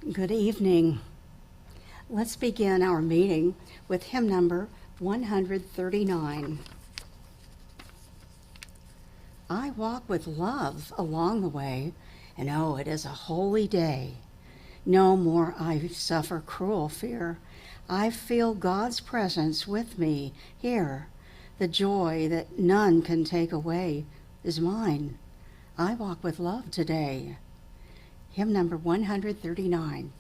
Good evening. Let's begin our meeting with hymn number 139. I walk with love along the way, and oh, it is a holy day. No more I suffer cruel fear. I feel God's presence with me here. The joy that none can take away is mine. I walk with love today. Hymn number 139.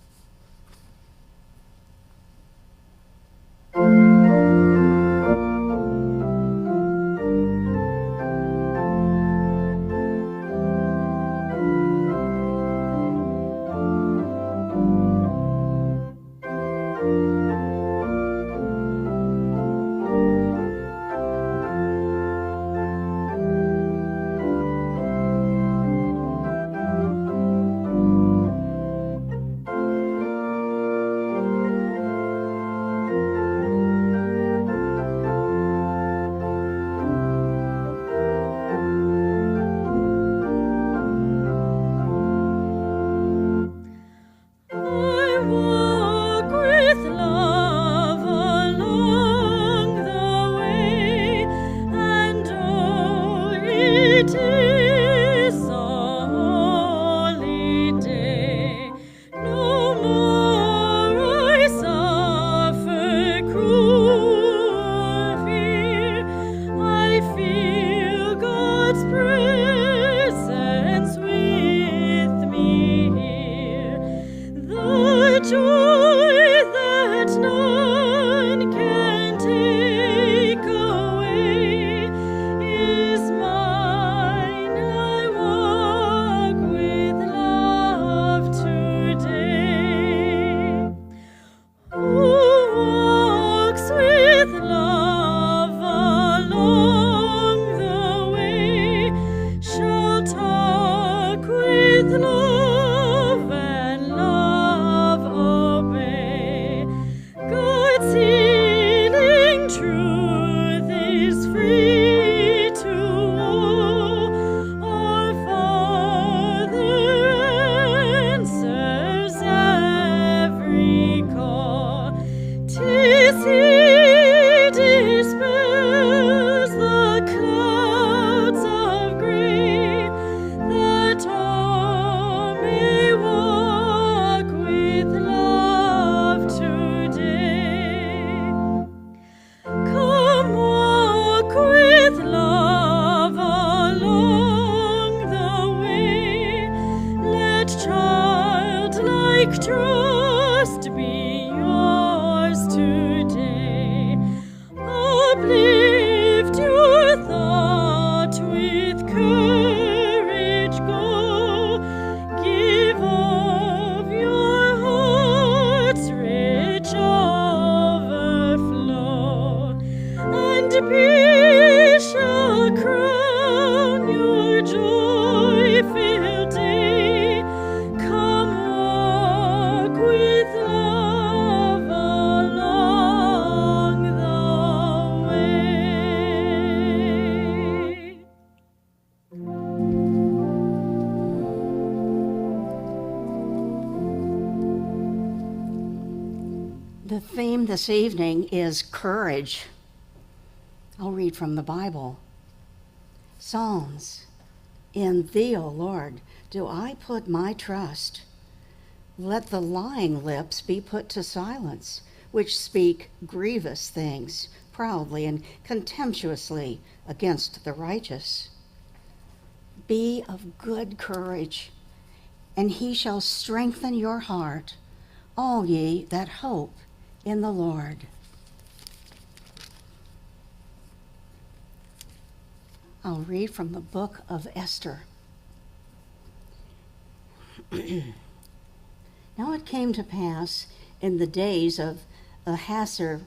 The theme this evening is courage. I'll read from the Bible. Psalms. In thee, O Lord, do I put my trust. Let the lying lips be put to silence, which speak grievous things proudly and contemptuously against the righteous. Be of good courage, and he shall strengthen your heart, all ye that hope in the Lord. I'll read from the book of Esther. Now it came to pass in the days of Ahasuerus,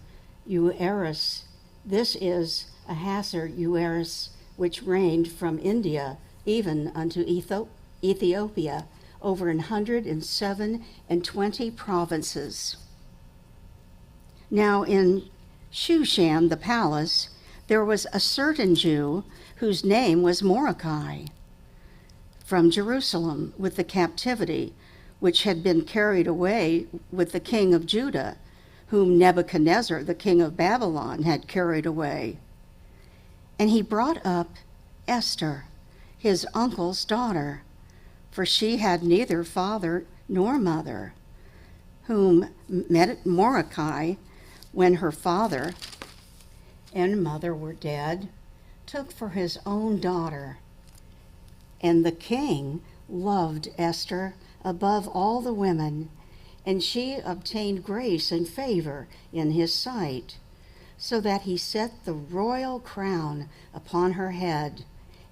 this is Ahasuerus, which reigned from India even unto Ethiopia, over 127 provinces. Now in Shushan the palace, there was a certain Jew whose name was Mordecai, from Jerusalem, with the captivity which had been carried away with the king of Judah, whom Nebuchadnezzar, the king of Babylon, had carried away. And he brought up Esther, his uncle's daughter, for she had neither father nor mother, whom Mordecai, when her father and mother were dead, took for his own daughter. And the king loved Esther above all the women, and she obtained grace and favor in his sight, so that he set the royal crown upon her head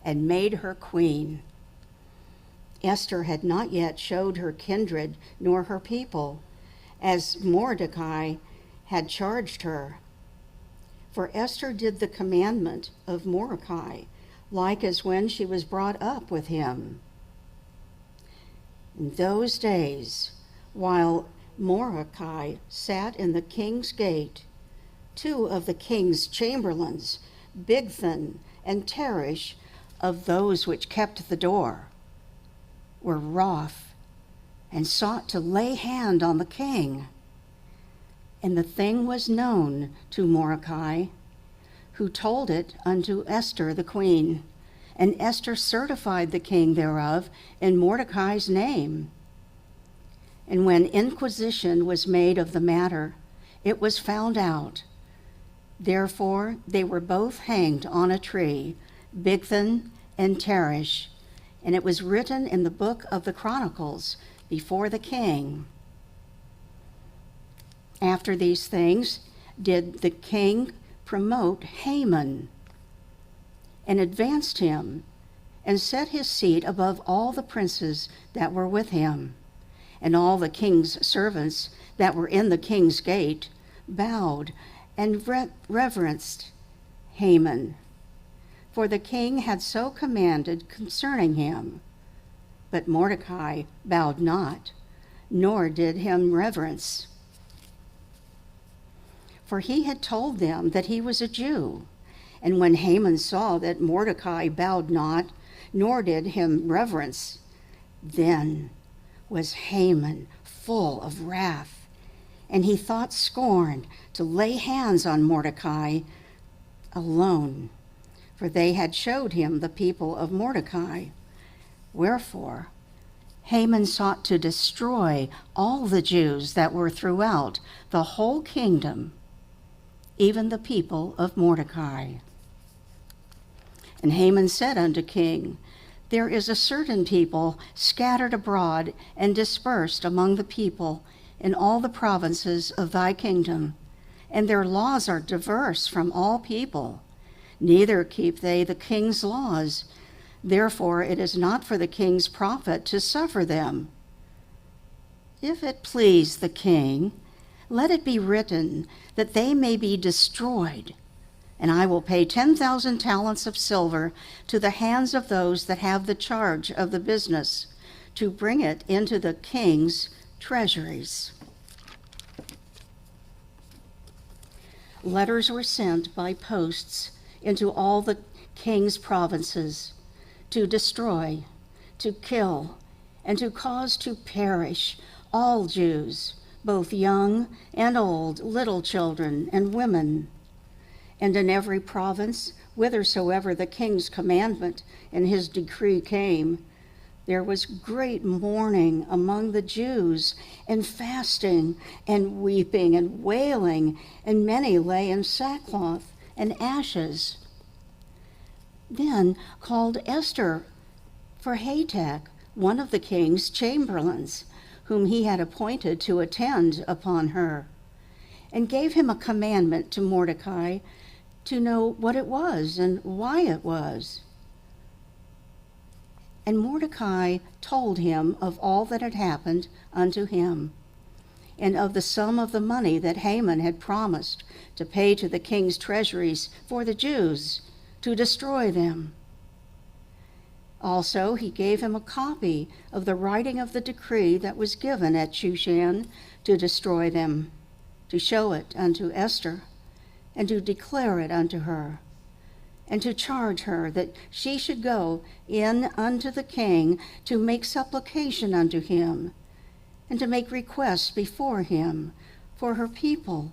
and made her queen. Esther had not yet showed her kindred nor her people, as Mordecai had charged her. For Esther did the commandment of Mordecai, like as when she was brought up with him. In those days, while Mordecai sat in the king's gate, two of the king's chamberlains, Bigthan and Teresh, of those which kept the door, were wroth and sought to lay hand on the king. And the thing was known to Mordecai, who told it unto Esther the queen. And Esther certified the king thereof in Mordecai's name. And when inquisition was made of the matter, it was found out. Therefore they were both hanged on a tree, Bigthan and Teresh, and it was written in the book of the Chronicles before the king. After these things did the king promote Haman, and advanced him, and set his seat above all the princes that were with him. And all the king's servants that were in the king's gate bowed and reverenced Haman, for the king had so commanded concerning him. But Mordecai bowed not, nor did him reverence. For he had told them that he was a Jew. And when Haman saw that Mordecai bowed not, nor did him reverence, then was Haman full of wrath, and he thought scorn to lay hands on Mordecai alone, for they had showed him the people of Mordecai. Wherefore Haman sought to destroy all the Jews that were throughout the whole kingdom, even the people of Mordecai. And Haman said unto king, There is a certain people scattered abroad and dispersed among the people in all the provinces of thy kingdom, and their laws are diverse from all people. Neither keep they the king's laws. Therefore it is not for the king's profit to suffer them. If it please the king, let it be written that they may be destroyed, and I will pay 10,000 talents of silver to the hands of those that have the charge of the business, to bring it into the king's treasuries. Letters were sent by posts into all the king's provinces, to destroy, to kill, and to cause to perish all Jews, both young and old, little children and women. And in every province, whithersoever the king's commandment and his decree came, there was great mourning among the Jews, and fasting, and weeping, and wailing, and many lay in sackcloth and ashes. Then called Esther for Hatach, one of the king's chamberlains, whom he had appointed to attend upon her, and gave him a commandment to Mordecai to know what it was and why it was. And Mordecai told him of all that had happened unto him, and of the sum of the money that Haman had promised to pay to the king's treasuries for the Jews, to destroy them. Also he gave him a copy of the writing of the decree that was given at Shushan to destroy them, to show it unto Esther, and to declare it unto her, and to charge her that she should go in unto the king to make supplication unto him, and to make requests before him for her people.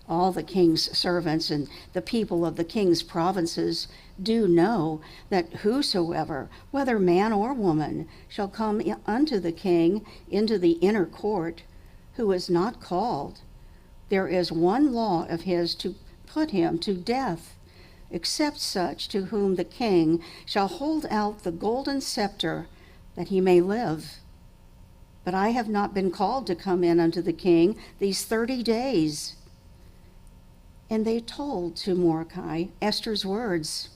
All the king's servants and the people of the king's provinces do know that whosoever, whether man or woman, shall come unto the king into the inner court, who is not called, there is one law of his to put him to death, except such to whom the king shall hold out the golden scepter, that he may live. But I have not been called to come in unto the king these 30 days. And they told to Mordecai Esther's words.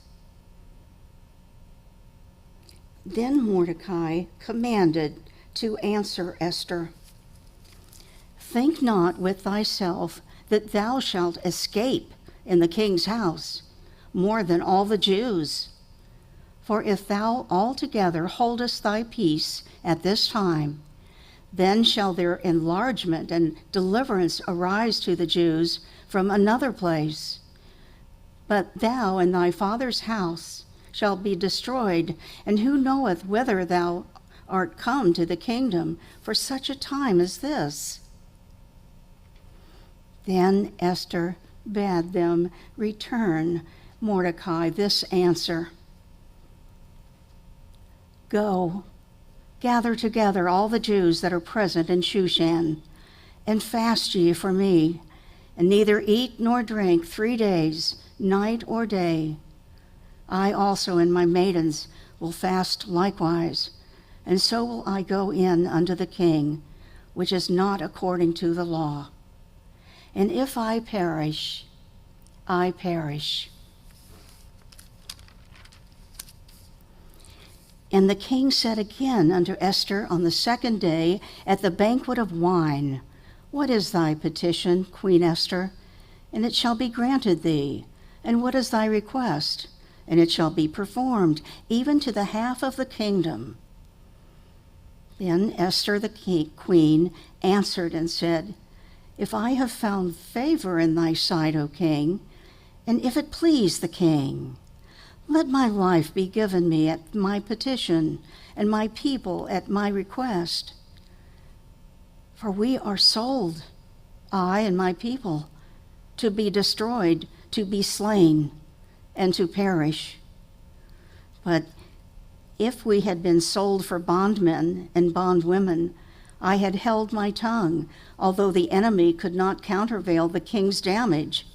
Then Mordecai commanded to answer Esther, Think not with thyself that thou shalt escape in the king's house more than all the Jews. For if thou altogether holdest thy peace at this time, then shall their enlargement and deliverance arise to the Jews from another place. But thou and thy father's house shall be destroyed, and who knoweth whither thou art come to the kingdom for such a time as this? Then Esther bade them return Mordecai this answer. Go, gather together all the Jews that are present in Shushan, and fast ye for me, and neither eat nor drink 3 days, night or day. I also and my maidens will fast likewise, and so will I go in unto the king, which is not according to the law. And if I perish, I perish. And the king said again unto Esther on the 2nd day at the banquet of wine, What is thy petition, Queen Esther? And it shall be granted thee. And what is thy request? And it shall be performed, even to the half of the kingdom. Then Esther the queen answered and said, If I have found favor in thy sight, O king, and if it please the king, let my life be given me at my petition, and my people at my request. For we are sold, I and my people, to be destroyed, to be slain, and to perish. But if we had been sold for bondmen and bondwomen, I had held my tongue, although the enemy could not countervail the king's damage.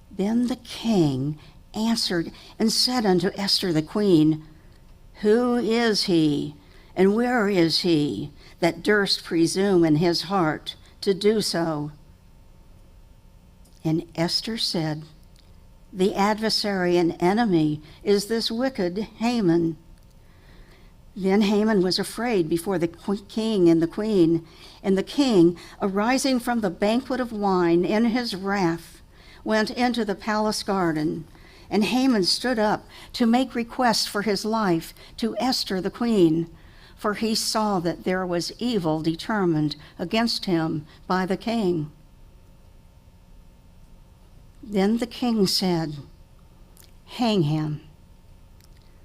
Then the king answered and said unto Esther the queen, Who is he, and where is he, that durst presume in his heart to do so? And Esther said, The adversary and enemy is this wicked Haman. Then Haman was afraid before the king and the queen, and the king, arising from the banquet of wine in his wrath, went into the palace garden. And Haman stood up to make request for his life to Esther the queen, for he saw that there was evil determined against him by the king. Then the king said, Hang him.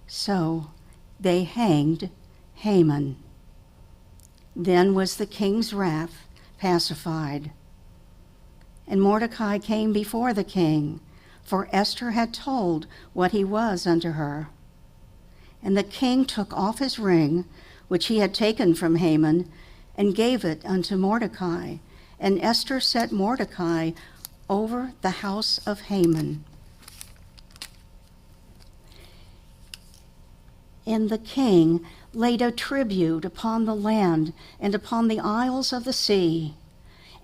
So they hanged Haman. Then was the king's wrath pacified. And Mordecai came before the king, for Esther had told what he was unto her. And the king took off his ring, which he had taken from Haman, and gave it unto Mordecai. And Esther set Mordecai over the house of Haman. And the king laid a tribute upon the land and upon the isles of the sea,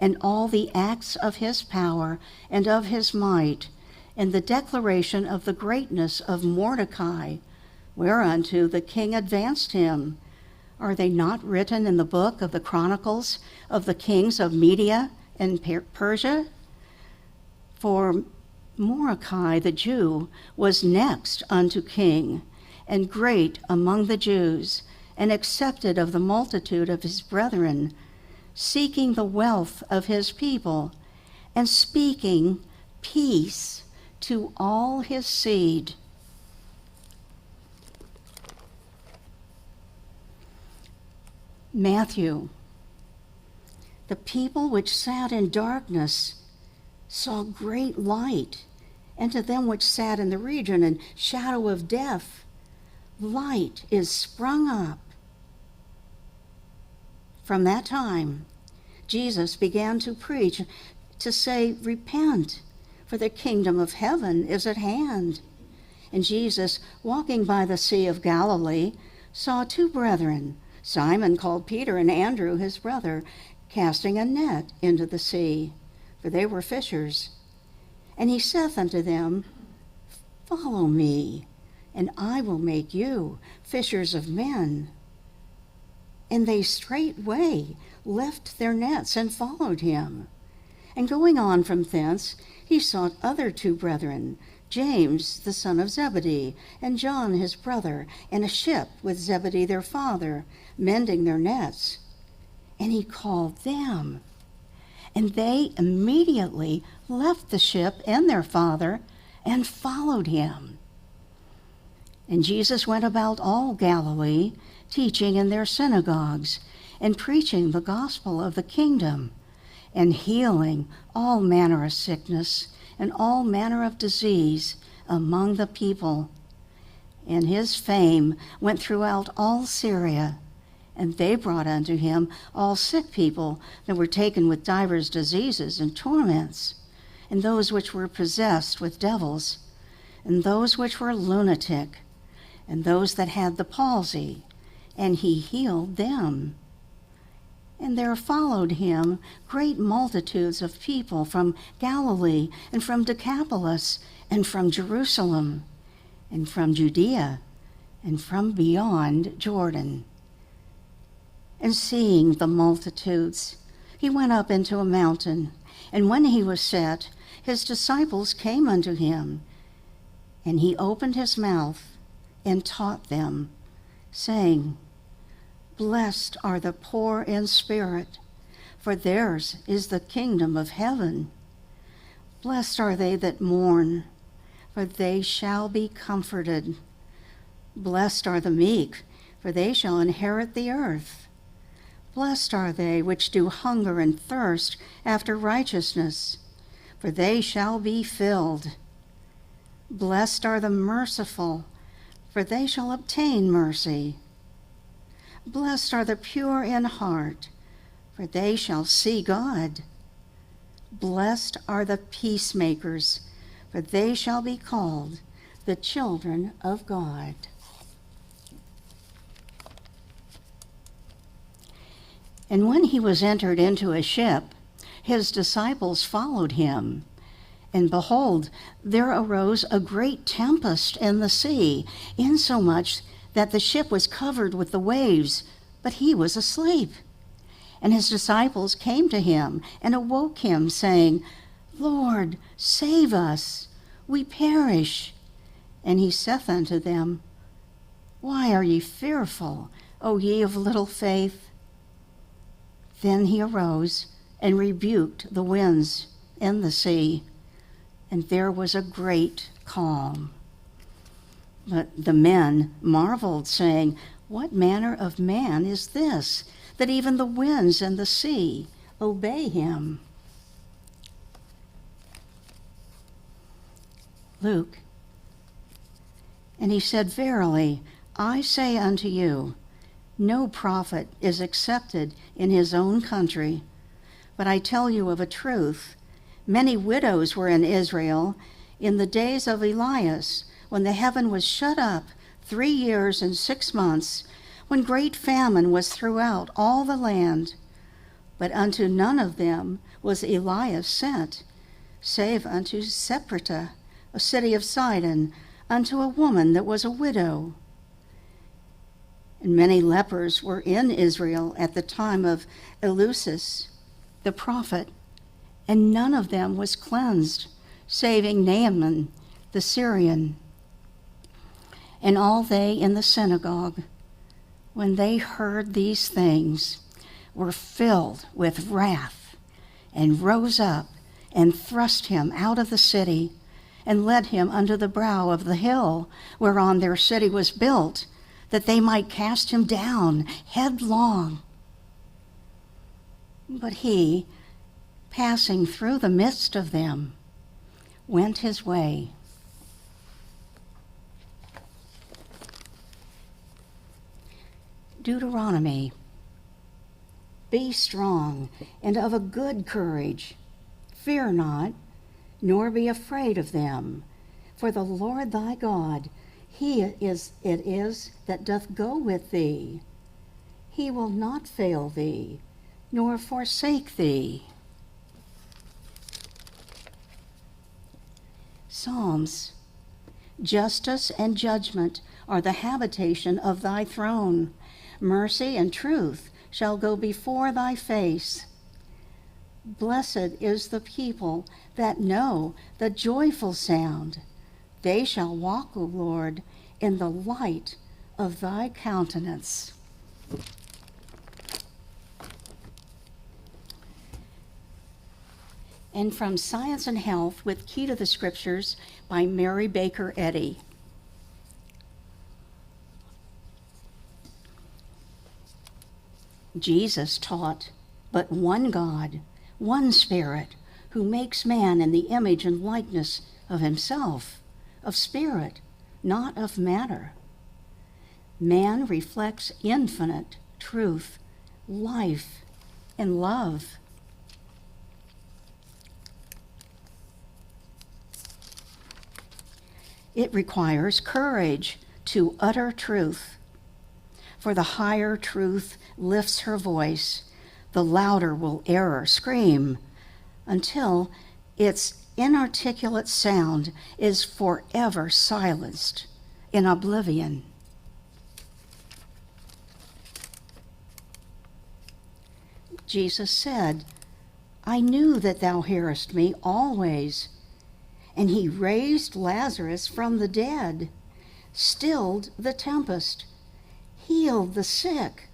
and all the acts of his power and of his might, and the declaration of the greatness of Mordecai, whereunto the king advanced him. Are they not written in the book of the Chronicles of the kings of Media and Persia? For Mordecai the Jew was next unto king, and great among the Jews, and accepted of the multitude of his brethren, seeking the wealth of his people, and speaking peace to all his seed. Matthew. The people which sat in darkness saw great light, and to them which sat in the region and shadow of death, light is sprung up. From that time, Jesus began to preach, to say, "Repent, for the kingdom of heaven is at hand." And Jesus, walking by the Sea of Galilee, saw two brethren, Simon called Peter and Andrew his brother, casting a net into the sea, for they were fishers. And he saith unto them, "Follow me, and I will make you fishers of men." And they straightway left their nets and followed him. And going on from thence, he sought other two brethren, James the son of Zebedee, and John his brother, and a ship with Zebedee their father, mending their nets. And he called them. And they immediately left the ship and their father, and followed him. And Jesus went about all Galilee, teaching in their synagogues, and preaching the gospel of the kingdom, and healing all manner of sickness and all manner of disease among the people. And his fame went throughout all Syria, and they brought unto him all sick people that were taken with divers diseases and torments, and those which were possessed with devils, and those which were lunatic, and those that had the palsy, and he healed them. And there followed him great multitudes of people from Galilee, and from Decapolis, and from Jerusalem, and from Judea, and from beyond Jordan. And seeing the multitudes, he went up into a mountain, and when he was set, his disciples came unto him, and he opened his mouth and taught them, saying, "Blessed are the poor in spirit, for theirs is the kingdom of heaven. Blessed are they that mourn, for they shall be comforted. Blessed are the meek, for they shall inherit the earth. Blessed are they which do hunger and thirst after righteousness, for they shall be filled. Blessed are the merciful, for they shall obtain mercy. Blessed are the pure in heart, for they shall see God. Blessed are the peacemakers, for they shall be called the children of God." And when he was entered into a ship, his disciples followed him. And behold, there arose a great tempest in the sea, insomuch that the ship was covered with the waves, but he was asleep. And his disciples came to him and awoke him, saying, "Lord, save us, we perish." And he saith unto them, "Why are ye fearful, O ye of little faith?" Then he arose and rebuked the winds and the sea, and there was a great calm. But the men marveled, saying, "What manner of man is this, that even the winds and the sea obey him?" Luke. And he said, "Verily, I say unto you, no prophet is accepted in his own country. But I tell you of a truth, many widows were in Israel in the days of Elias, when the heaven was shut up 3 years and 6 months, when great famine was throughout all the land. But unto none of them was Elias sent, save unto Sepharta, a city of Sidon, unto a woman that was a widow. And many lepers were in Israel at the time of Eleusis, the prophet, and none of them was cleansed, saving Naaman the Syrian. And all they in the synagogue, when they heard these things, were filled with wrath, and rose up and thrust him out of the city, and led him unto the brow of the hill whereon their city was built, that they might cast him down headlong. But he, passing through the midst of them, went his way. Deuteronomy. Be strong and of a good courage. Fear not, nor be afraid of them. For the Lord thy God, it is that doth go with thee. He will not fail thee, nor forsake thee. Psalms. Justice and judgment are the habitation of thy throne. Mercy and truth shall go before thy face. Blessed is the people that know the joyful sound. They shall walk, O Lord, in the light of thy countenance. And from Science and Health with Key to the Scriptures by Mary Baker Eddy. Jesus taught but one God, one Spirit, who makes man in the image and likeness of himself, of spirit, not of matter. Man reflects infinite truth, life, and love. It requires courage to utter truth. For the higher truth lifts her voice, the louder will error scream, until its inarticulate sound is forever silenced in oblivion. Jesus said, I knew that thou hearest me always. And he raised Lazarus from the dead, stilled the tempest, healed the sick,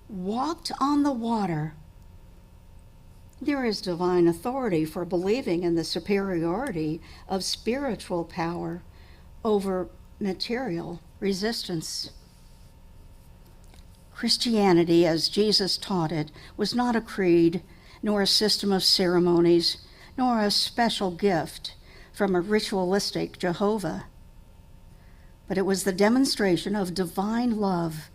walked on the water. There is divine authority for believing in the superiority of spiritual power over material resistance. Christianity, as Jesus taught it, was not a creed, nor a system of ceremonies, nor a special gift from a ritualistic Jehovah. But it was the demonstration of divine love,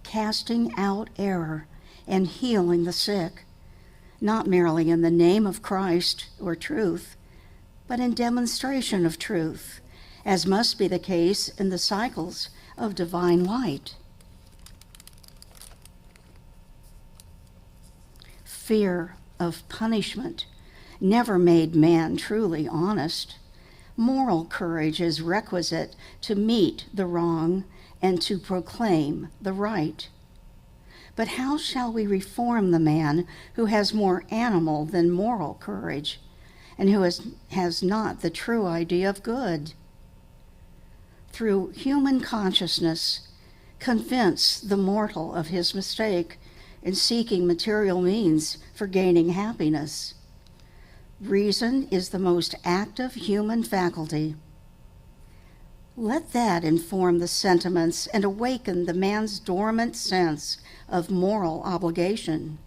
casting out error and healing the sick, not merely in the name of Christ or truth, but in demonstration of truth, as must be the case in the cycles of divine light. Fear of punishment never made man truly honest. Moral courage is requisite to meet the wrong and to proclaim the right. But how shall we reform the man who has more animal than moral courage, and who has not the true idea of good? Through human consciousness, convince the mortal of his mistake in seeking material means for gaining happiness. Reason is the most active human faculty. Let that inform the sentiments and awaken the man's dormant sense of moral obligation.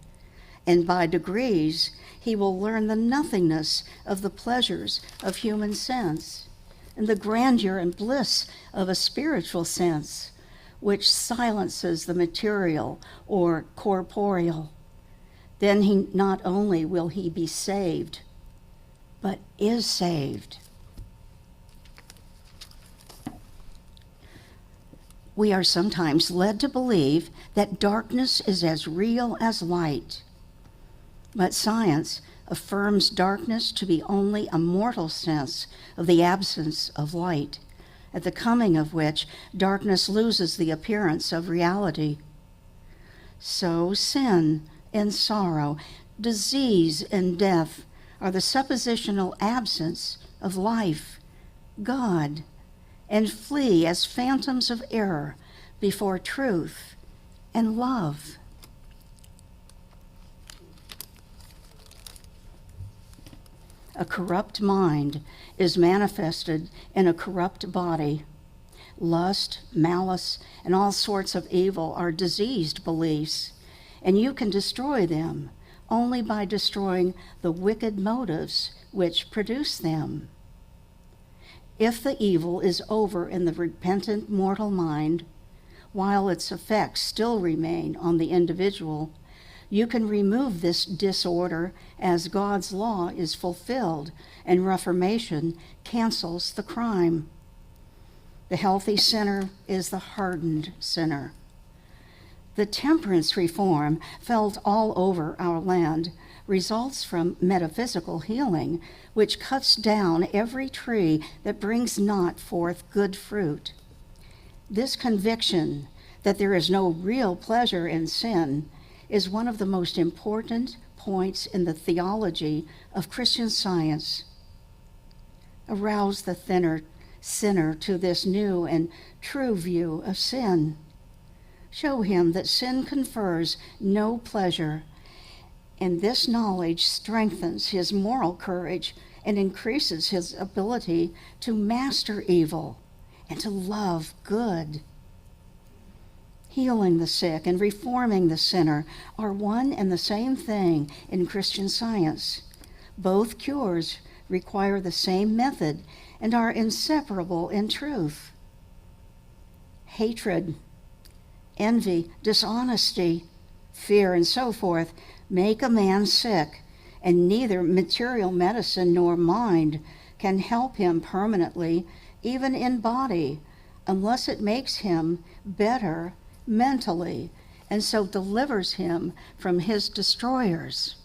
And by degrees, he will learn the nothingness of the pleasures of human sense and the grandeur and bliss of a spiritual sense, which silences the material or corporeal. Then not only will he be saved, but is saved. We are sometimes led to believe that darkness is as real as light. But science affirms darkness to be only a mortal sense of the absence of light, at the coming of which darkness loses the appearance of reality. So sin and sorrow, disease and death are the suppositional absence of life, God, and flee as phantoms of error before truth and love. A corrupt mind is manifested in a corrupt body. Lust, malice, and all sorts of evil are diseased beliefs, and you can destroy them only by destroying the wicked motives which produce them. If the evil is over in the repentant mortal mind, while its effects still remain on the individual, you can remove this disorder as God's law is fulfilled and reformation cancels the crime. The healthy sinner is the hardened sinner. The temperance reform felt all over our land results from metaphysical healing, which cuts down every tree that brings not forth good fruit. This conviction that there is no real pleasure in sin is one of the most important points in the theology of Christian Science. Arouse the sinner to this new and true view of sin. Show him that sin confers no pleasure, and this knowledge strengthens his moral courage and increases his ability to master evil and to love good. Healing the sick and reforming the sinner are one and the same thing in Christian Science. Both cures require the same method and are inseparable in truth. Hatred, envy, dishonesty, fear, and so forth make a man sick, and neither material medicine nor mind can help him permanently, even in body, unless it makes him better mentally, and so delivers him from his destroyers.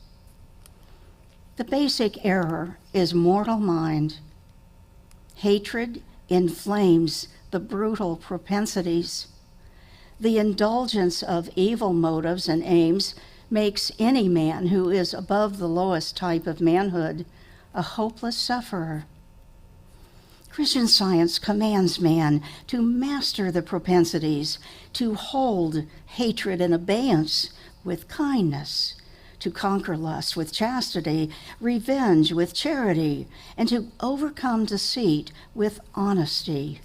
The basic error is mortal mind. Hatred inflames the brutal propensities. The indulgence of evil motives and aims makes any man who is above the lowest type of manhood a hopeless sufferer. Christian Science commands man to master the propensities, to hold hatred in abeyance with kindness, to conquer lust with chastity, revenge with charity, and to overcome deceit with honesty.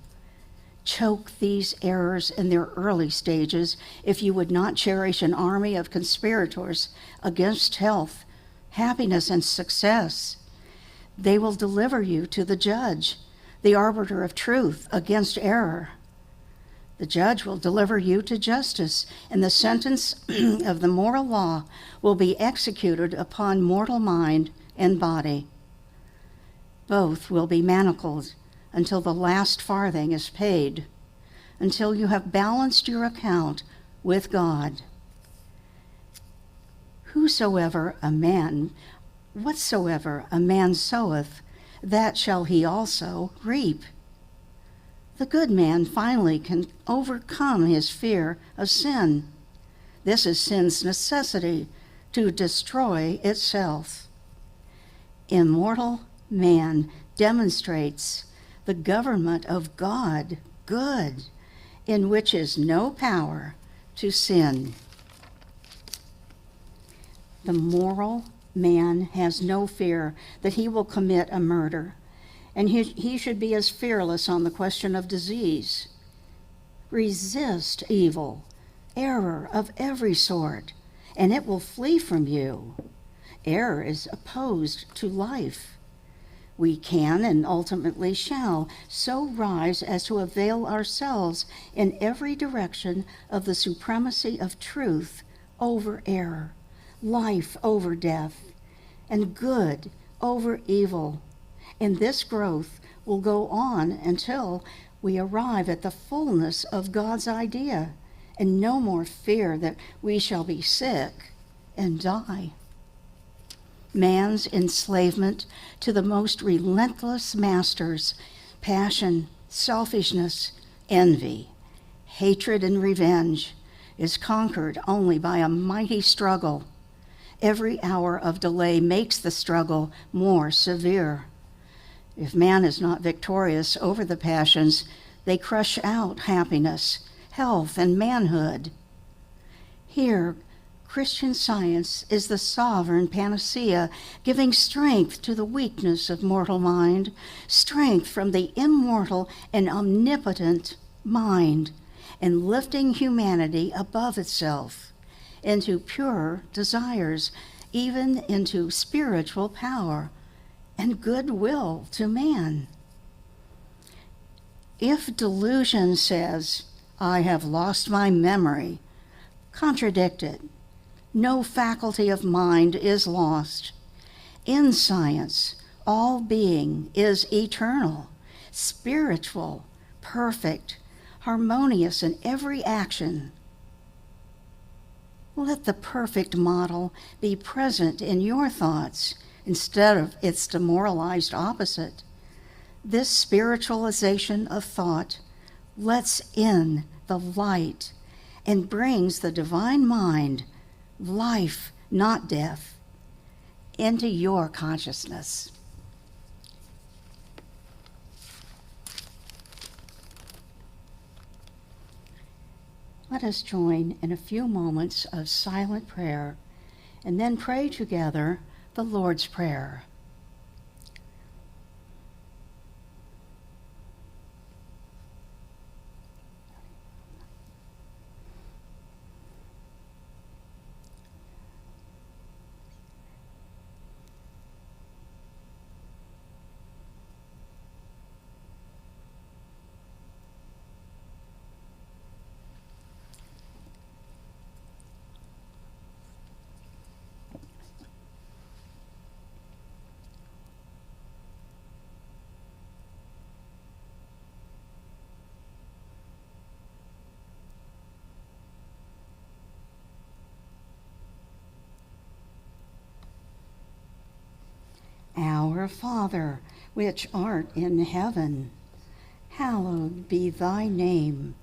Choke these errors in their early stages if you would not cherish an army of conspirators against health, happiness, and success. They will deliver you to the judge, the arbiter of truth against error. The judge will deliver you to justice, and the sentence of the moral law will be executed upon mortal mind and body. Both will be manacled until the last farthing is paid, until you have balanced your account with God. Whatsoever a man soweth, that shall he also reap. The good man finally can overcome his fear of sin. This is sin's necessity to destroy itself. Immortal man demonstrates the government of God, good, in which is no power to sin. The moral man has no fear that he will commit a murder, and he should be as fearless on the question of disease. Resist evil, error of every sort, and it will flee from you. Error is opposed to life. We can and ultimately shall so rise as to avail ourselves in every direction of the supremacy of truth over error, life over death, and good over evil. And this growth will go on until we arrive at the fullness of God's idea, and no more fear that we shall be sick and die. Man's enslavement to the most relentless masters, passion, selfishness, envy, hatred, and revenge, is conquered only by a mighty struggle. Every hour of delay makes the struggle more severe. If man is not victorious over the passions, they crush out happiness, health, and manhood. Here, Christian Science is the sovereign panacea, giving strength to the weakness of mortal mind, strength from the immortal and omnipotent mind, and lifting humanity above itself into pure desires, even into spiritual power and goodwill to man. If delusion says, I have lost my memory, contradict it. No faculty of mind is lost. In science, all being is eternal, spiritual, perfect, harmonious in every action. Let the perfect model be present in your thoughts instead of its demoralized opposite. This spiritualization of thought lets in the light and brings the divine mind, life, not death, into your consciousness. Let us join in a few moments of silent prayer and then pray together the Lord's Prayer. Our Father, which art in heaven, hallowed be thy name.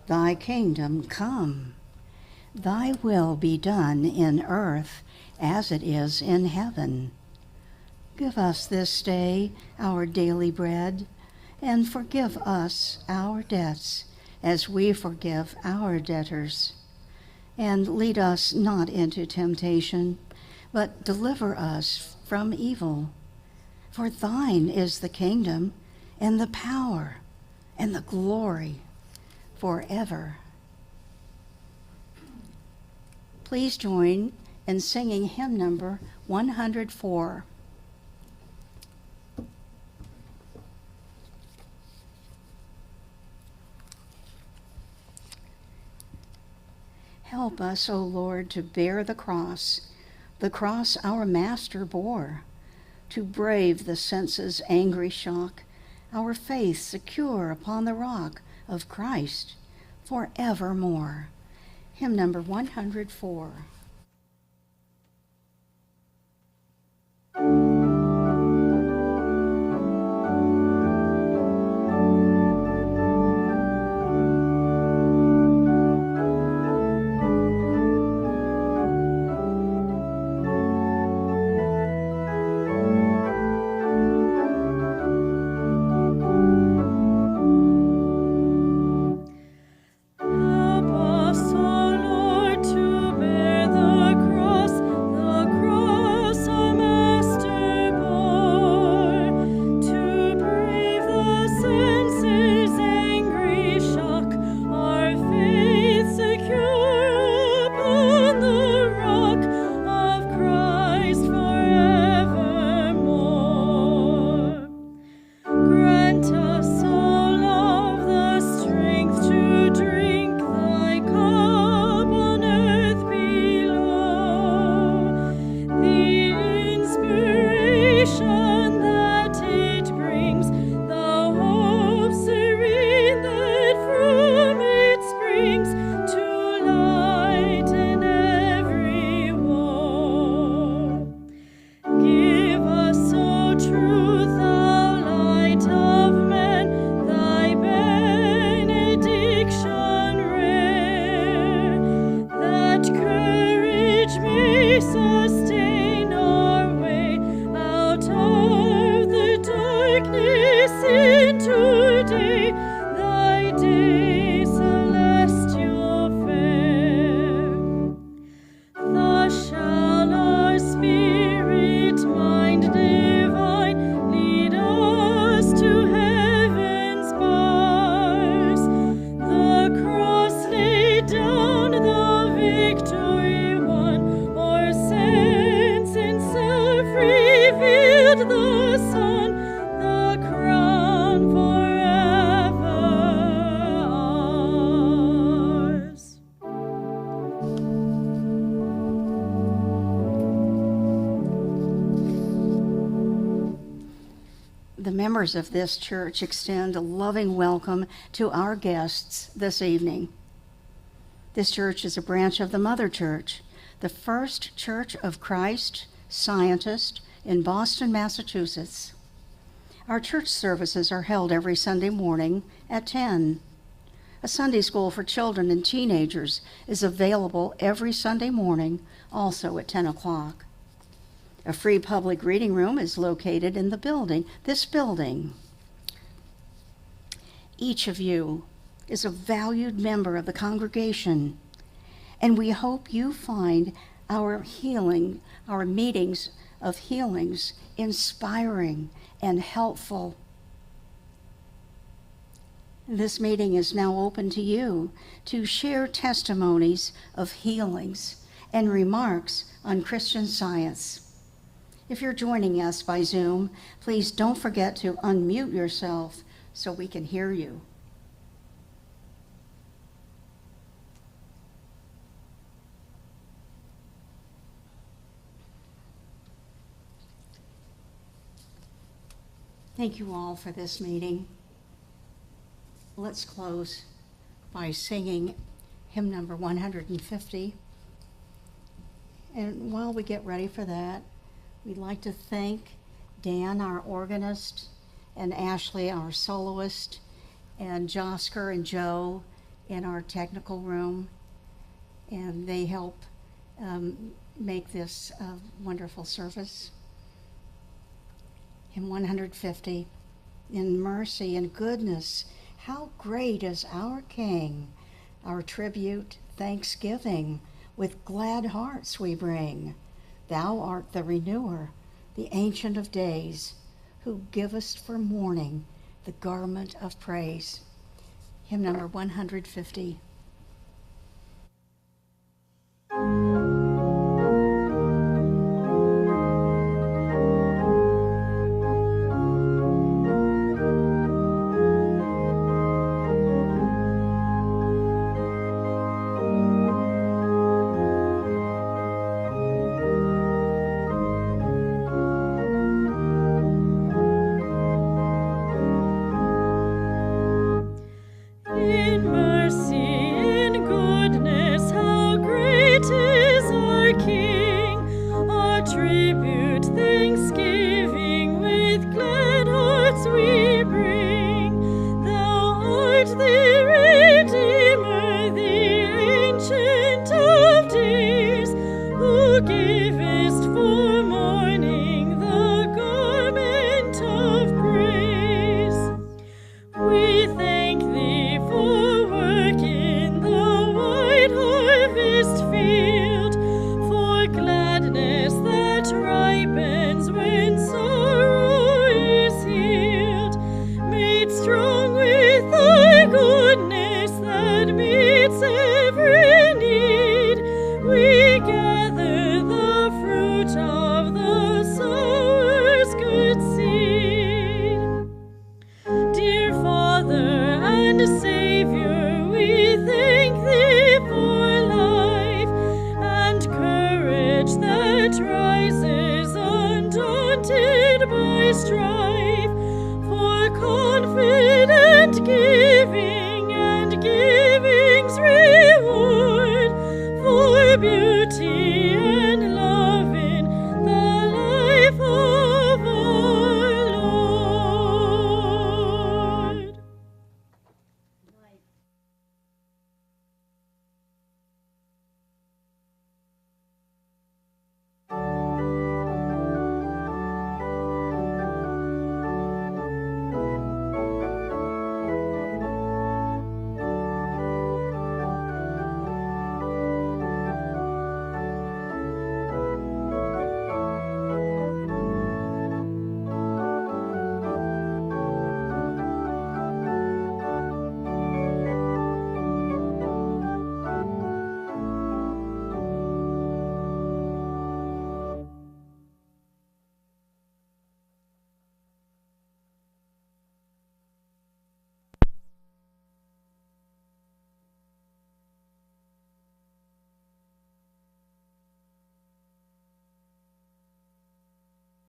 Thy kingdom come. Thy will be done in earth as it is in heaven. Give us this day our daily bread, and forgive us our debts as we forgive our debtors. And lead us not into temptation, but deliver us from evil. For thine is the kingdom, and the power, and the glory, forever. Please join in singing hymn number 104. Help us, O Lord, to bear the cross our Master bore, to brave the senses' angry shock, our faith secure upon the rock of Christ forevermore. Hymn number 104. Lord, to bear the cross our Master members of this church extend a loving welcome to our guests this evening. This church is a branch of the Mother Church, the First Church of Christ Scientist in Boston, Massachusetts. Our church services are held every Sunday morning at 10. A Sunday school for children and teenagers is available every Sunday morning, also at 10 o'clock. A free public reading room is located in this building. Each of you is a valued member of the congregation, and we hope you find our meetings of healings inspiring and helpful. This meeting is now open to you to share testimonies of healings and remarks on Christian Science. If you're joining us by Zoom, please don't forget to unmute yourself so we can hear you. Thank you all for this meeting. Let's close by singing hymn number 150. And while we get ready for that, we'd like to thank Dan, our organist, and Ashley, our soloist, and Josker and Joe in our technical room. And they help make this a wonderful service. Hymn 150, in mercy and goodness, how great is our King. Our tribute, thanksgiving, with glad hearts we bring. Thou art the renewer, the Ancient of Days, who givest for mourning the garment of praise. Hymn number 150. Rises undaunted by strife.